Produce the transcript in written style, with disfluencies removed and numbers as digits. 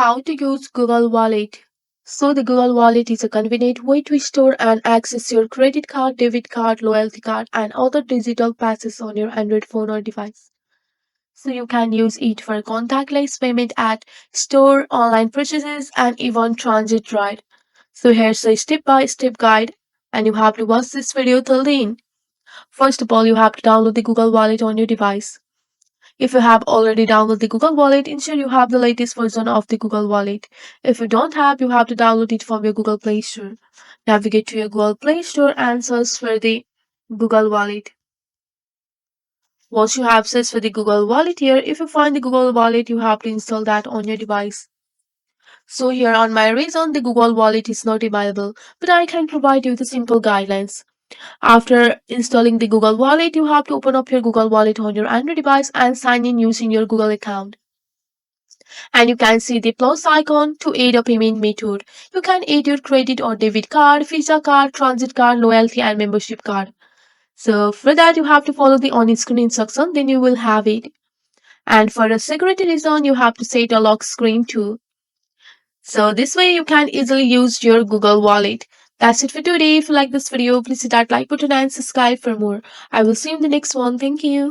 How to use Google Wallet. So the Google Wallet is a convenient way to store and access your credit card, debit card, loyalty card, and other digital passes on your Android phone or device. So you can use it for contactless payment at store, online purchases, and even transit ride. So here's a step-by-step guide, and you have to watch this video till the end. First of all, you have to download the Google Wallet on your device. If you have already downloaded the Google Wallet, ensure you have the latest version of the Google Wallet. If you don't have, you have to download it from your Google Play Store. Navigate to your Google Play Store and search for the Google Wallet. Once you have searched for the Google Wallet here, if you find the Google Wallet, you have to install that on your device. So here on my reason, the Google Wallet is not available, but I can provide you the simple guidelines. After installing the Google Wallet, you have to open up your Google Wallet on your Android device and sign in using your Google account. And you can see the plus icon to add a payment method. You can add your credit or debit card, Visa card, transit card, loyalty and membership card. So for that you have to follow the on-screen instruction, then you will have it. And for a security reason, you have to set a lock screen too. So this way you can easily use your Google Wallet. That's it for today. If you like this video, please hit that like button and subscribe for more. I will see you in the next one. Thank you.